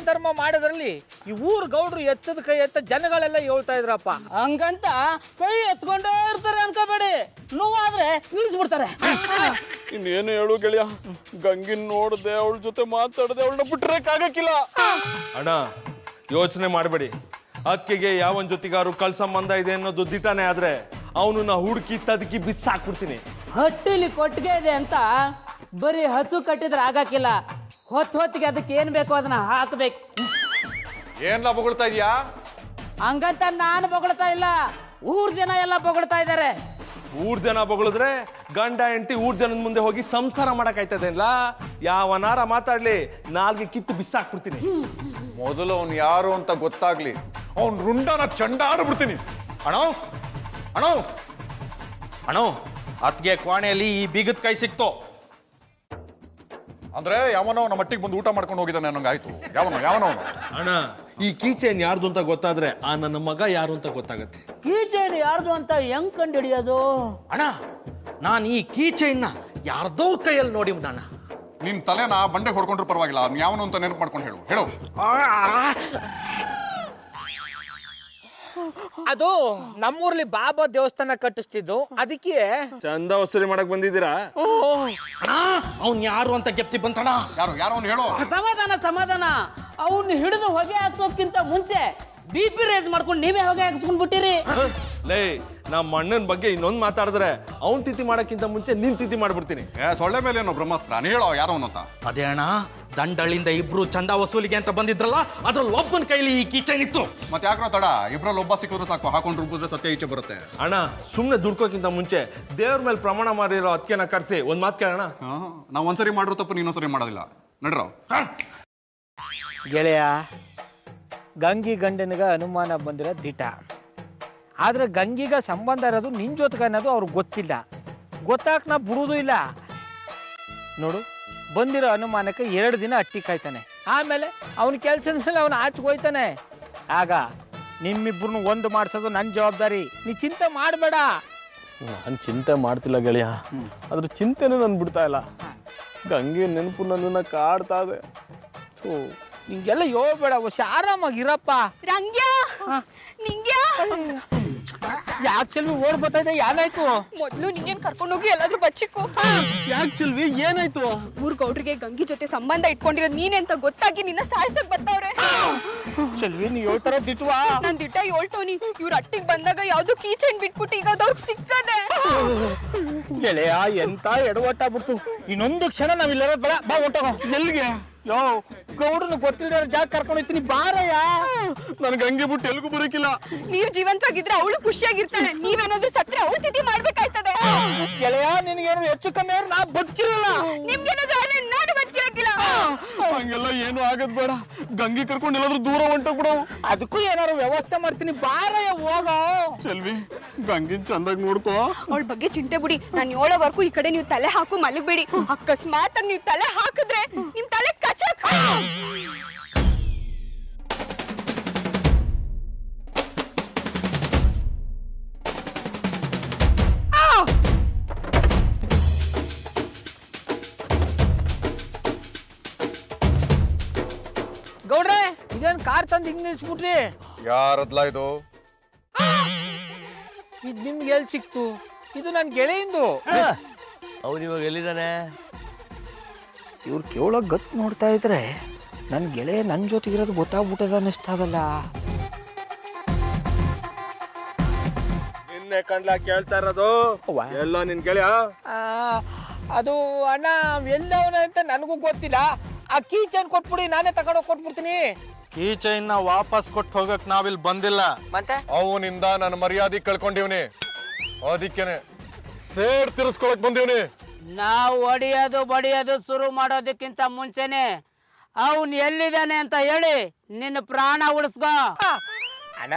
ಧರ್ಮ ಮಾಡೋದ್ರಲ್ಲಿ ಈ ಊರ್ ಗೌಡ್ರು ಎತ್ತದ ಕೈ ಎತ್ತ ಜನಗಳೆಲ್ಲ ಹೇಳ್ತಾ ಇದ್ರಪ್ಪ. ಹಂಗಂತ ಕೈ ಎತ್ಕೊಂಡೇ ಇರ್ತಾರೆ ಅನ್ಕೋಬೇಡಿ, ನೋವಾದ್ರೆ ಇಳಿಸ್ಬಿಡ್ತಾರೆ. ಇನ್ನೇನು ಹೇಳು ಗೆಳೆಯ, ಗಂಗಿನ್ ನೋಡ್ದೆ, ಅವಳ ಜೊತೆ ಮಾತಾಡದೆ, ಅವಳನ್ನ ಬಿಟ್ರಕ್ಕಾಗಕ್ಕಿಲ್ಲ. ಅಣ್ಣ ಯೋಚನೆ ಮಾಡಬೇಡಿ, ಅಕ್ಕಿಗೆ ಯಾವನ್ ಜೊತೆಗಾರು ಕಳ್ ಸಂಬಂಧ ಇದೆ ಅನ್ನೋದು ದಿಟಾನೆ ಆದ್ರೆ ಅವನನ್ನ ಹುಡುಕಿ ತದಕಿ ಬಿಸಾಕ್ಬಿಡ್ತೀನಿ. ಹಟ್ಟಿಲಿ ಕೊಟ್ಟಿಗೆ ಇದೆ ಅಂತ ಬರೀ ಹಸು ಕಟ್ಟಿದ್ರೆ ಆಗಕ್ಕಿಲ್ಲ, ಹೊತ್ತಿಗೆ ಅದಕ್ಕೆ ಏನ್ ಬೇಕೋ ಅದನ್ನ ಹಾಕ್ಬೇಕು. ಏನ್ಲ ಬೊಗಳ್ತಾ ಇದೀಯಾ? ಹಂಗಂತ ನಾನು ಬೊಗಳ್ತಾ ಇಲ್ಲ, ಊರ್ ಜನ ಎಲ್ಲ ಬೊಗಳ್ತಾ ಇದ್ದಾರೆ. ಊರ್ ಜನ ಬೊಗಳಿದ್ರೆ ಗಂಡ ಹೆಂಡತಿ ಊರ್ ಜನದ ಮುಂದೆ ಹೋಗಿ ಸಂಸಾರ ಮಾಡಕ್ಕಾಯ್ತದೇನ್ಲ? ಯಾವನಾರ ಮಾತಾಡ್ಲಿ ನಾಲ್ಗೆ ಕಿತ್ತು ಬಿಸಾಕ್ಬಿಡ್ತೀನಿ. ಮೊದಲು ಅವ್ನು ಯಾರು ಅಂತ ಗೊತ್ತಾಗ್ಲಿ, ಅವ್ನ್ ರುಂಡನ ಚಂಡಾಡ್ಬಿಡ್ತೀನಿ. ಅಣೋ ಅಣೋ ಅಣೋ, ಅತ್ಗೆ ಕ್ವಾಣೆಯಲ್ಲಿ ಈ ಬೀಗದ ಕೈ ಸಿಕ್ತು ಅಂದ್ರೆ ಯಾವನೋ ನಮ್ಮ ಮಟ್ಟಿಗೆ ಬಂದು ಊಟ ಮಾಡ್ಕೊಂಡು ಹೋಗಿದ್ದಾನೆ ಅನ್ನೋಂಗಾಯ್ತು. ಯಾವನೋ ಅಣ್ಣ, ಈ ಕೀಚೆನ್ ಯಾರ್ದು ಅಂತ ಗೊತ್ತಾದ್ರೆ ಆ ನನ್ನ ಮಗ ಯಾರು ಅಂತ ಗೊತ್ತಾಗತ್ತೆ. ಕೀಚೈನ್ ಯಾರ್ದು ಅಂತ ಹೆಂಗ್ ಕಂಡು ಹಿಡಿಯೋದು? ಅಣ್ಣ, ನಾನು ಈ ಕೀಚೆಯನ್ನ ಯಾರ್ದೋ ಕೈಯಲ್ಲಿ ನೋಡಿ ಅಣ್ಣ. ನಿನ್ ತಲೆನ ಬಂಡೆ ಹೊಡ್ಕೊಂಡ್ರು ಪರವಾಗಿಲ್ಲ, ಅವ್ನು ಯಾವನು ಅಂತ ನೆನಪು ಮಾಡ್ಕೊಂಡು ಹೇಳು. ಅದು ನಮ್ಮೂರ್ಲಿ ಬಾಬಾ ದೇವಸ್ಥಾನ ಕಟ್ಟಿಸ್ತಿದ್ದು, ಅದಕ್ಕೆ ಚಂದ ವಸೂಲಿ ಮಾಡಕ್ ಬಂದಿದ್ದೀರಾ? ಅಣ್ಣ, ಅವ್ನ್ ಯಾರು ಅಂತ ಗೆಪ್ತಿ ಬಂತಣ್ಣ. ಯಾರು ಅವ್ನು ಹೇಳು. ಸಮಾಧಾನ. ಅವನ್ನ ಹಿಡಿದು ಹೊಗೆ ಹಾಕ್ಸೋದ್ಕಿಂತ ಮುಂಚೆ BP ರೇಸ್ ಮಾಡ್ಕೊಂಡು ನೀವೇ ಹೊಗೆ ಹಾಕ್ಸ್ಕೊಂಡ್ ಬಿಟ್ಟಿರಿ. ಲೇ, ನಮ್ಮ ಅಣ್ಣನ ಬಗ್ಗೆ ಇನ್ನೊಂದು ಮಾತಾಡಿದ್ರೆ ಅವ್ನ್ ತಿಥಿ ಮಾಡಕ್ಕಿಂತ ಮುಂಚೆ ನಿನ್ ತಿಥಿ ಮಾಡ್ಬಿಡ್ತೀನಿ. ಸೊಳ್ಳೆ ಮೇಲೆ ಏನೋ ಬ್ರಹ್ಮಾಸ್ತ್ರ, ನೀ ಹೇಳೋ ಯಾರು ಅಂತ. ಅದೇ ಅಣ್ಣ, ದಂಡಳಿಂದ ಇಬ್ರು ಚಂದ ವಸೂಲಿಗೆ ಅಂತ ಬಂದಿದ್ರಲ್ಲ, ಅದ್ರಲ್ಲಿ ಒಬ್ಬನ ಕೈಲಿ ಈ ಕೀಚೈನ್ ಇತ್ತು. ಮತ್ತೆ ಯಾಕ್ರೋ ತಡ, ಇಬ್ರಲ್ಲಿ ಒಬ್ಬ ಸಿಕ್ಕಿದ್ರೆ ಸಾಕು, ಹಾಕೊಂಡು ರುಬ್ಬಿದ್ರೆ ಸತ್ಯ ಈಚೆ ಬರುತ್ತೆ. ಅಣ್ಣ, ಸುಮ್ನೆ ದುಡ್ಕೋಕ್ಕಿಂತ ಮುಂಚೆ ದೇವ್ರ ಮೇಲೆ ಪ್ರಮಾಣ ಮಾಡಿರೋ ಅದಕ್ಕೆ ಕರ್ಸಿ ಒಂದ್ ಮಾತು ಕೇಳೋಣ. ನಾವು ಒಂದ್ಸರಿ ಮಾಡಿರೋ ತಪ್ಪು ನೀನೊಂದ್ಸರಿ ಮಾಡೋದಿಲ್ಲ, ನಡ್ರೋ. ಗೆಳೆಯ, ಗಂಗಿ ಗಂಡನಿಗ ಅನುಮಾನ ಬಂದಿರೋ ದಿಟ, ಆದ್ರೆ ಗಂಗಿಗ ಸಂಬಂಧ ಇರೋದು ನಿನ್ ಜೊತೆಗೆ ಅನ್ನೋದು ಅವ್ರಿಗೆ ಗೊತ್ತಿಲ್ಲ. ಗೊತ್ತಾಕ್ ನಾ ಬಿಡುವುದೂ ಇಲ್ಲ. ನೋಡು, ಬಂದಿರೋ ಅನುಮಾನಕ್ಕೆ 2 ದಿನ ಅಟ್ಟಿ ಕಾಯ್ತಾನೆ, ಆಮೇಲೆ ಅವನ ಕೆಲ್ಸದ ಮೇಲೆ ಅವನು ಆಚೆಗೆ ಹೋಯ್ತಾನೆ. ಆಗ ನಿಮ್ಮಿಬ್ರು ಒಂದು ಮಾಡಿಸೋದು ನನ್ನ ಜವಾಬ್ದಾರಿ, ನೀ ಚಿಂತೆ ಮಾಡಬೇಡ. ನಾನು ಚಿಂತೆ ಮಾಡ್ತಿಲ್ಲ ಗೆಳೆಯ, ಅದ್ರ ಚಿಂತೆನೇ ನನ್ ಬಿಡ್ತಾ ಇಲ್ಲ. ಗಂಗೆ ನೆನಪು ನನ್ನನ್ನ ಕಾಡ್ತಾ ಇದೆ. ನಿಂಗೆಲ್ಲ ಹೇಳ್ಬೇಡ, ಆರಾಮಾಗಿರಪ್ಪ. ಯಾಕೆ ಚೆಲ್ವಿ ಓಡ್ ಬರ್ತಾ ಇದೆ? ಏನಾಯ್ತು? ಮೊದ್ಲು ನಿಂಗೇನ್ ಕರ್ಕೊಂಡೋಗಿ ಎಲ್ಲಾದ್ರೂ ಬಚ್ಚಿಕ್ಕು. ಯಾಕೆ ಚೆಲ್ವಿ, ಏನಾಯ್ತು? ಊರ್ ಗೌಡ್ರಿಗೆ ಗಂಗಿ ಜೊತೆ ಸಂಬಂಧ ಇಟ್ಕೊಂಡಿರೋದ್ ನೀನೆ ಅಂತ ಗೊತ್ತಾಗಿ ನಿನ್ನ ಸಾಯ್ಸಕ್ ಬರ್ತಾವ್ರೆ. ಚೆಲ್ವಿ, ನೀ ಹೇಳ್ತಾರ ದಿಟ್ವಾ? ನಾನ್ ದಿಟ್ಟ ಹೇಳ್ತವನಿ. ಇವ್ರ ಅಟ್ಟಿಗೆ ಬಂದಾಗ ಯಾವ್ದು ಕೀಚೈನ್ ಬಿಟ್ಬಿಟ್ಟು ಈಗ ಅದವ್ರಿಗೆ ಸಿಕ್ಕದೆ. ಗೆಳೆಯ, ಎಂತ ಎಡವಟ್ಟಾಗ್ಬಿಡ್ತು. ಇನ್ನೊಂದು ಕ್ಷಣ ನಾವಿಲ್ಲರ ಬೇಡ, ಬಾ ಹೊಂಟೋಗ. ಎಲ್ಲಿಗೆ? ಯೋ, ಗೌಡನ ಗೊತ್ತಿರೋ ಜಾಗ ಕರ್ಕೊಂಡು ಹೋಗ್ತೀನಿ, ಬಾರಯ್ಯ. ನನ್ ಗಂಗೆ ಬಿಟ್ಟು ಎಲ್ಗೂ ಬರೋಕಿಲ್ಲ. ನೀವ್ ಜೀವಂತವಾಗಿದ್ರೆ ಅವಳು ಖುಷಿಯಾಗಿರ್ತಾಳೆ, ನೀವೇನಾದ್ರೂ ಸತ್ರೆ ಅವಳು ತಿಥಿ ಮಾಡ್ಬೇಕಾಯ್ತದೆ. ಗೆಳೆಯ, ನಿನ್ಗೇನು ಹೆಚ್ಚು ಕಮ್ಮಿ ಅವ್ರು ನಾ ಬದುಕಿರಲ್ಲ. ನಿಮ್ಗೇನಾದ್ರೂ ಆದ್ರೆ ನಾನು ಬದುಕಿರಕ್ಕಿಲ್ಲ. ಹಂಗೆಲ್ಲ ಏನು ಆಗದ್ ಬೇಡ, ಗಂಗೆ ಕರ್ಕೊಂಡು ಎಲ್ಲಾದ್ರೂ ದೂರ ಹೊಂಟೋಗ್ಬಿಡು. ಅದಕ್ಕೂ ಏನಾದ್ರು ವ್ಯವಸ್ಥೆ ಮಾಡ್ತೀನಿ, ಬಾರಯ್ಯ ಹೋಗೋ. ಚೆಲ್ವಿ, ಗಂಗಿನ್ ಚಂದಾಗಿ ನೋಡ್ಕೋ. ಅವಳ ಬಗ್ಗೆ ಚಿಂತೆ ಬಿಡಿ, ನಾನು ಹೇಳೋವರೆಗೂ ಈ ಕಡೆ ನೀವು ತಲೆ ಹಾಕು ಮಲಗಬೇಡಿ. ಅಕಸ್ಮಾತ್ ನೀವು ತಲೆ ಹಾಕಿದ್ರೆ ನಿಮ್ ತಲೆ ಕಚಕ್. ಗೌಡ್ರೆ, ಇದೇನ್ ಕಾರ್ ತಂದು ಹಿಂಗ್ ನಿಲ್ಸ್ಬಿಟ್ರಿ? ಯಾರದ್ಲ ಇದು? ಇದು ನಿಮ್ಗೆ ಎಲ್ಲಿ ಸಿಕ್ತು? ಇದು ನನ್ನ ಗೆಳೆಯಿಂದು. ಅವ್ನು ಇವಾಗ ಎಲ್ಲಿದ್ದಾನೆ? ಇವ್ರು ಕೇಳೋ ಗತ್ ನೋಡ್ತಾ ಇದ್ರೆ ನನ್ನ ಗೆಳೆಯ ನನ್ನ ಜೊತೆಗಿರೋದು ಗೊತ್ತಾಗ್ಬಿಟ್ಟದ ಅನ್ನಿಸ್ತದಲ್ಲ. ನಿನ್ನೆ ಕಂಡ್ಲಾ ಕೇಳ್ತಾ ಇರೋದು? ಎಲ್ಲ ನಿನ್ ಗೆಳೆಯ? ಅದು ಅಣ್ಣ, ಎಲ್ಲವನ ಅಂತ ನನಗೂ ಗೊತ್ತಿಲ್ಲ. ಆ ಕೀಚೈನ್ ಕೊಟ್ಬಿಡಿ, ನಾನೇ ತಗೊಂಡೋಗಿ ಕೊಟ್ಬಿಡ್ತೀನಿ. ಕೀಚೈನ್ನ ವಾಪಸ್ ಕೊಟ್ಟು ಹೋಗಕ್ ನಾವಿಲ್ಲಿ ಬಂದಿಲ್ಲ. ಮತ್ತೆ ಅವನಿಂದ ನನ್ನ ಮರ್ಯಾದೆ ಕಳ್ಕೊಂಡಿವ್ನಿ, ಅದಕ್ಕೇನೆ ಸೇರ್ ತಿರ್ಸ್ಕೊಳಕ್ ಬಂದಿವ್ನಿ. ನಾವು ಹೊಡಿಯೋದು ಬಡಿಯೋದು ಶುರು ಮಾಡೋದಕ್ಕಿಂತ ಮುಂಚೆನೆ ಅವನ್ ಎಲ್ಲಿದ್ದಾನೆ ಅಂತ ಹೇಳಿ ನಿನ್ನ ಪ್ರಾಣ ಉಳಿಸ್ಕೋ. ಅಣ್ಣ,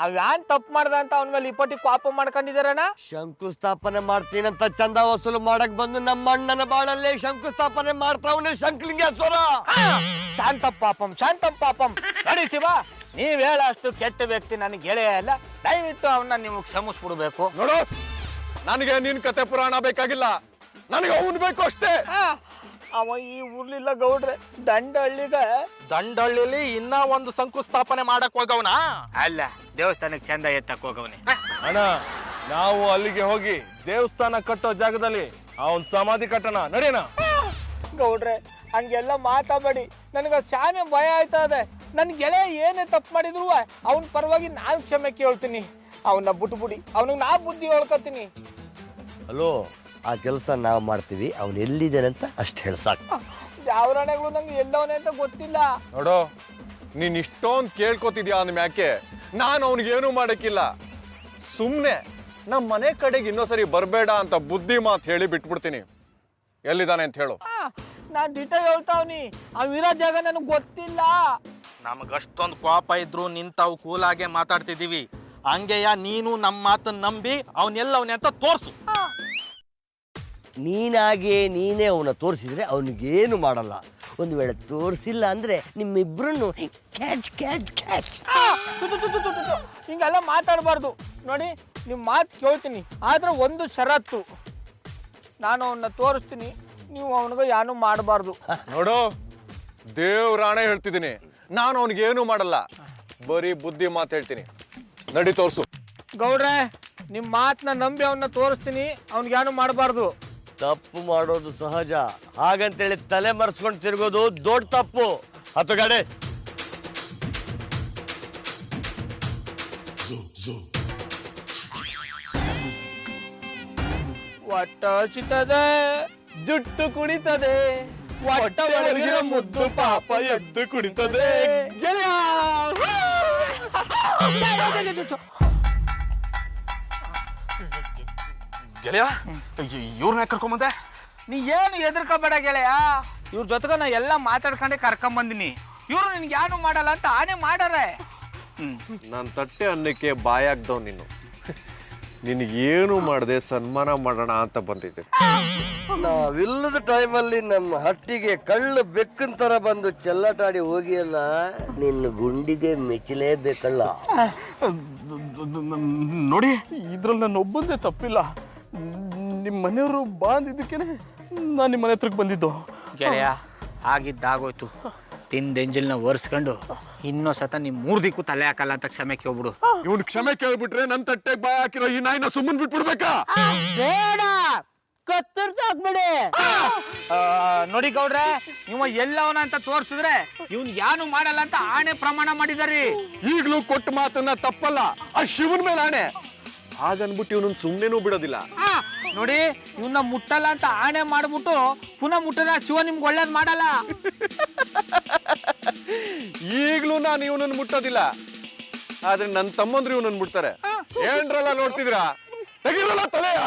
ಅವ್ಯಾನ್ ತಪ್ಪು ಮಾಡ್ದ ಅಂತ ಅವನ ಮೇಲೆ ಇಪ್ಪಟ್ಟಿ ಕೋಪ ಮಾಡ್ಕೊಂಡಿದಾರಣ್ಣ. ಶಂಕುಸ್ಥಾಪನೆ ಮಾಡ್ತೀನಂತ ಚಂದ ವಸೂಲು ಮಾಡಕ್ ಬಂದು ನಮ್ಮ ಅಣ್ಣನ ಬಾಳಲ್ಲಿ ಶಂಕುಸ್ಥಾಪನೆ ಮಾಡ್ತಾವನೆ ಶಂಕಲಿಂಗೇಶ್ವರ. ಶಾಂತಂ ಪಾಪಂ. ನೋಡಿ ಶಿವ, ನೀವ್ ಹೇಳಷ್ಟು ಕೆಟ್ಟ ವ್ಯಕ್ತಿ ನನಗೆ ಗೆಳೆಯ ಅಲ್ಲ. ದಯವಿಟ್ಟು ಅವನ್ನ ನೀವು ಕ್ಷಮಿಸ್ಬಿಡ್ಬೇಕು. ನೋಡು, ನನಗೆ ನಿನ್ ಕತೆ ಪುರಾಣ ಬೇಕಾಗಿಲ್ಲ, ನನಗೆ ಅವನು ಬೇಕು ಅಷ್ಟೇ. ಅವ ಈ ಊರ್ಲಿಲ್ಲ ಗೌಡ್ರೆ, ದಂಡಹಳ್ಳಿಗೆ. ದಂಡಹಳ್ಳಿಲಿ ಇನ್ನ ಒಂದು ಶಂಕುಸ್ಥಾಪನೆ ಮಾಡಕ್ ಹೋಗವನ? ಅಲ್ಲ, ದೇವಸ್ಥಾನಕ್ಕೆ ಚಂದ ಎತ್ತಕ್ ಹೋಗವನೆ. ಅಣ್ಣ, ನಾವು ಅಲ್ಲಿಗೆ ಹೋಗಿ ದೇವಸ್ಥಾನ ಕಟ್ಟೋ ಜಾಗದಲ್ಲಿ ಅವನ್ ಸಮಾಧಿ ಕಟ್ಟಣ, ನಡೀನ. ಗೌಡ್ರೆ ಹಂಗೆಲ್ಲ ಮಾತಾಡಬೇಡಿ, ನನಗೆ ಶಾನೆ ಭಯ ಆಯ್ತದೆ. ನನ್ ಗೆಳೆಯ ಏನೇ ತಪ್ಪು ಮಾಡಿದ್ರು ಅವನ ಪರವಾಗಿ ನಾನು ಕ್ಷಮೆ ಕೇಳ್ತೀನಿ. ಅವನ್ನ ಬಿಟ್ಬಿಡಿ, ಅವನಿಗೆ ನಾ ಬುದ್ಧಿ ಹೇಳ್ಕೊತೀನಿ. ಹಲೋ, ಆ ಕೆಲಸ ನಾವು ಮಾಡ್ತೀವಿ, ಅವನು ಎಲ್ಲಿದ್ದಾನೆ ಅಂತ ಅಷ್ಟು ಹೇಳಿ ಸಾಕು. ಯಾವ್ರಣೆಗಳು ನಂಗೆ ಎಲ್ಲವನೇ ಅಂತ ಗೊತ್ತಿಲ್ಲ. ನೋಡೋ, ನೀನ್ ಇಷ್ಟೊಂದು ಕೇಳ್ಕೊತಿದ್ಯಾ ಅಂದ್ಮ್ಯಾಕೆ ನಾನು ಅವನಿಗೇನು ಮಾಡಕ್ಕಿಲ್ಲ. ಸುಮ್ಮನೆ ನಮ್ಮ ಮನೆ ಕಡೆಗೆ ಇನ್ನೊಂದ್ಸರಿ ಬರಬೇಡ ಅಂತ ಬುದ್ಧಿ ಮಾತು ಹೇಳಿ ಬಿಟ್ಬಿಡ್ತೀನಿ. ಎಲ್ಲಿದ್ದಾನೆ ಅಂತ ಹೇಳು. ನಾನ್ ದಿಟ ಹೇಳ್ತಾವ್ನಿ, ಅವಿರೋ ಜಾಗ ನನಗೆ ಗೊತ್ತಿಲ್ಲ. ನಮಗಷ್ಟೊಂದು ಕೋಪ ಇದ್ರು ನಿಂತಾವು ಕೂಲಾಗೆ ಮಾತಾಡ್ತಿದೀವಿ. ಹಂಗೆಯ ನೀನು ನಮ್ಮ ಮಾತನ್ನ ನಂಬಿ ಅವನೆಲ್ಲವನೇ ಅಂತ ತೋರ್ಸು. ನೀನಾಗೆ ನೀನೇ ಅವನ ತೋರಿಸಿದ್ರೆ ಅವನಿಗೇನು ಮಾಡಲ್ಲ. ಒಂದು ವೇಳೆ ತೋರಿಸಿಲ್ಲ ಅಂದ್ರೆ ನಿಮ್ಮಿಬ್ರನ್ನು ಕ್ಯಾಚ್ ಕ್ಯಾಚ್ ಕ್ಯಾಚ್. ಹಿಂಗೆಲ್ಲ ಮಾತಾಡಬಾರ್ದು. ನೋಡಿ, ನಿಮ್ಮ ಮಾತು ಕೇಳ್ತೀನಿ, ಆದ್ರೆ ಒಂದು ಷರತ್ತು, ನಾನು ಅವನ್ನ ತೋರಿಸ್ತೀನಿ, ನೀವು ಅವನಿಗೆ ಯಾನು ಮಾಡಬಾರ್ದು. ನೋಡು, ದೇವ್ರಾಣೆ ಹೇಳ್ತಿದ್ದೀನಿ, ನಾನು ಅವನಿಗೇನು ಮಾಡಲ್ಲ, ಬರೀ ಬುದ್ಧಿ ಮಾತು ಹೇಳ್ತೀನಿ. ನಡಿ ತೋರ್ಸು. ಗೌಡ್ರೆ, ನಿಮ್ಮ ಮಾತನ್ನ ನಂಬಿ ಅವನ್ನ ತೋರಿಸ್ತೀನಿ, ಅವ್ನಿಗೇನು ಮಾಡಬಾರ್ದು. ತಪ್ಪು ಮಾಡೋದು ಸಹಜ, ಹಾಗಂತೇಳಿ ತಲೆ ಮರೆಸ್ಕೊಂಡು ತಿರುಗೋದು ದೊಡ್ಡ ತಪ್ಪು. ಹತ್ತು ಗಾಡಿ. ಒಟ್ಟ ಹಸಿತದೆ, ಜುಟ್ಟು ಕುಣಿತದೆ, ಒಟ್ಟ ಒಳಗಿನ ಮುದ್ದು ಪಾಪ ಎದ್ದು ಕುಣಿತದೆ. ಗೆಳೆಯ, ಇವ್ರನ್ನ ಕರ್ಕೊಂಬಂದೆ. ನೀ ಏನು ಹೆದರ್ಕೋಬೇಡ ಗೆಳೆಯ, ಇವ್ರ ಜೊತೆಗೆ ನಾ ಎಲ್ಲ ಮಾತಾಡ್ಕೊಂಡೆ ಕರ್ಕೊಂಬಂದಿನಿ. ಇವ್ರು ನಿನ್ಗೆ ಯಾನು ಮಾಡಲ್ಲ ಅಂತ ಆನೆ ಮಾಡಾರೆ. ನಾನು ತಟ್ಟೆ ಅನ್ನಕ್ಕೆ ಬಾಯಾಗ್ದವ್ ನೀನು. ನಿನಗೇನು ಮಾಡದೆ ಸನ್ಮಾನ ಮಾಡೋಣ ಅಂತ ಬಂದಿದ್ದೆ. ನಾವಿಲ್ಲದ ಟೈಮಲ್ಲಿ ನಮ್ಮ ಹಟ್ಟಿಗೆ ಕಳ್ಳು ಬೆಕ್ಕನ್ ತರ ಬಂದು ಚೆಲ್ಲಾಟಾಡಿ ಹೋಗಿಯಲ್ಲ, ನಿನ್ನ ಗುಂಡಿಗೆ ಮೆಚ್ಚಲೇಬೇಕಲ್ಲ. ನೋಡಿ, ಇದ್ರಲ್ಲಿ ನಾನು ಒಬ್ಬಂದೇ ತಪ್ಪಿಲ್ಲ. ನಿಮ್ಮ ಮನೆಯವರು ಬಾಂದಿದ್ದಕ್ಕೇನೆ ನಾನು ನಿಮ್ಮ ಮನೆ ಹತ್ರಕ್ಕೆ ಬಂದಿದ್ದು. ಗೆಳೆಯ, ಆಗಿದ್ದಾಗೋಯ್ತು. ತಿಂದೆಂಜಲ್ನ ಒರೆಸ್ಕೊಂಡು ಇನ್ನೂ ಸತ ನಿಮ್ಮ 3 ದಿಕ್ಕು ತಲೆ ಹಾಕಲ್ಲ ಅಂತ ಕ್ಷಮೆ ಕೇಳ್ಬಿಡು. ಇವನು ಕ್ಷಮೆ ಕೇಳ್ಬಿಟ್ರೆ ನನ್ನ ತಟ್ಟೆಗೆ ಬಾಯ್ ಹಾಕಿರೋ ಈ ನಾಯಿನ ಸುಮ್ಮನೆ ಬಿಟ್ಬಿಡ್ಬೇಕಾ? ಬೇಡ, ಕತ್ತರ್ಸಾಕ್ಬಿಡಿ. ನೋಡಿ ಗೌಡ್ರೆ, ಇವ ಎಲ್ಲವನ ಅಂತ ತೋರ್ಸಿದ್ರೆ ಇವ್ನು ಯಾನು ಮಾಡಲ್ಲ ಅಂತ ಆಣೆ ಪ್ರಮಾಣ ಮಾಡಿದಾರಿ. ಈಗಲೂ ಕೊಟ್ಟ ಮಾತನ್ನ ತಪ್ಪಲ್ಲ, ಆ ಶಿವನ ಮೇಲೆ ಆಣೆ. ಹಾಗನ್ಬಿಟ್ಟು ಇವನನ್ನ ಸುಮ್ಮನೆನೂ ಬಿಡೋದಿಲ್ಲ. ನೋಡಿ, ಇವನ್ನ ಮುಟ್ಟಲ್ಲ ಅಂತ ಆಣೆ ಮಾಡ್ಬಿಟ್ಟು ಪುನಃ ಮುಟ್ಟದ ಶಿವ ನಿಮ್ಗೆ ಒಳ್ಳೇದ್ ಮಾಡಲ್ಲ. ಈಗಲೂ ನಾನು ಇವನನ್ನು ಮುಟ್ಟೋದಿಲ್ಲ, ಆದ್ರೆ ನನ್ನ ತಮ್ಮಂದ್ರು ಇವನನ್ನು ಮುಟ್ತಾರೆ. ಏನ್ರಲ್ಲ ನೋಡ್ತಿದ್ರಾ? ತೆಗಿರಲ್ಲ ತಲೆಯ.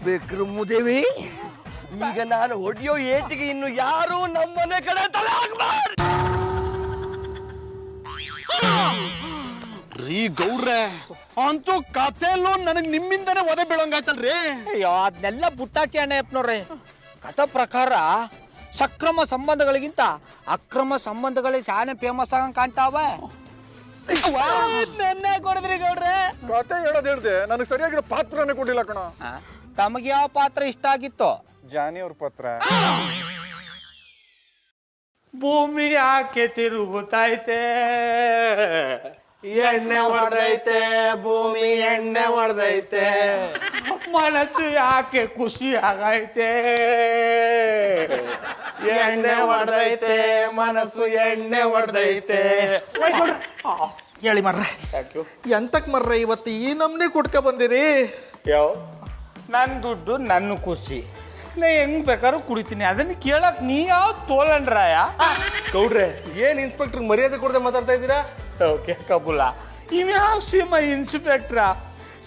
ಬೇಕ್ರು ಮುದೇವಿ, ಈಗ ನಾನು ಹೊಡೆಯೋ ಏಟಿಗೆ ಇನ್ನು ಯಾರು ನಮ್ಮನೆ ಕಡೆ ತಲೆ ಹಾಕ್ಬಾರ್ದು. ರೀ ಗೌಡ್ರೆ, ಅಂತೂ ಕಥೆಲ್ಲೂ ನನಗ್ ನಿಮ್ಮಿಂದನೇ ಒದೆ ಬೀಳಂಗಾಯ್ತಲ್ರಿ. ಅಯ್ಯೋ, ಅದನ್ನೆಲ್ಲ ಬುಟ್ಟಾಕಿ ಅಣ್ಣ ನೋಡ್ರಿ. ಕಥಾ ಪ್ರಕಾರ ಸಕ್ರಮ ಸಂಬಂಧಗಳಿಗಿಂತ ಅಕ್ರಮ ಸಂಬಂಧಗಳೇ ಶಾನೆ ಫೇಮಸ್ ಆಗಂಗ್ ಕಾಣ್ತಾವೆ. ನೆನ್ನೆ ಕೊಡಿದ್ರಿ ಗೌಡ್ರೆ. ಕತೆ ಹೇಳೋದು ಹೇಳ್ದೆ, ನನಗೆ ಸರಿಯಾಗಿರೋ ಪಾತ್ರನೇ ಕೊಟ್ಟಿಲ್ಲ ಕಣ. ತಮಗೆ ಯಾವ ಪಾತ್ರ ಇಷ್ಟ ಆಗಿತ್ತು? ಜಾನಿ ಅವ್ರ ಪಾತ್ರ. ಭೂಮಿ ಯಾಕೆ ತಿರುಗುತ್ತೈತೆ, ಎಣ್ಣೆ ಹೊಡೆದೈತೆ, ಭೂಮಿ ಎಣ್ಣೆ ಹೊಡೆದೈತೆ, ಮನಸ್ಸು ಯಾಕೆ ಖುಷಿ ಆಗೈತೆ, ಎಣ್ಣೆ ಹೊಡೆದೈತೆ, ಮನಸ್ಸು ಎಣ್ಣೆ ಹೊಡೆದೈತೆ. ಹೇಳಿ ಮರ್ರೆ, ಎಂತಕ್ ಮರ್ರೆ ಇವತ್ತು ಈ ನಮ್ನೆ ಕುಡ್ಕ ಬಂದಿರಿ? ನನ್ನ ದುಡ್ಡು ನನ್ನ ಖುಷಿ, ನಾ ಹೆಂಗ್ ಬೇಕಾದ್ರೂ ಕುಡಿತೀನಿ. ಅದನ್ನ ಕೇಳಕ್ ನೀ ಯಾವ ತೋಲನ್ರಾಯ? ಗೌಡ್ರೆ, ಏನ್ ಇನ್ಸ್ಪೆಕ್ಟರ್ ಮರ್ಯಾದೆ ಕೊಡದೆ ಮಾತಾಡ್ತಾ ಇದ್ದೀರಾ? ಓಕೆ ಕಬೂಲ. ಇವ್ಯಾವ ಸೀಮ ಇನ್ಸ್ಪೆಕ್ಟ್ರ?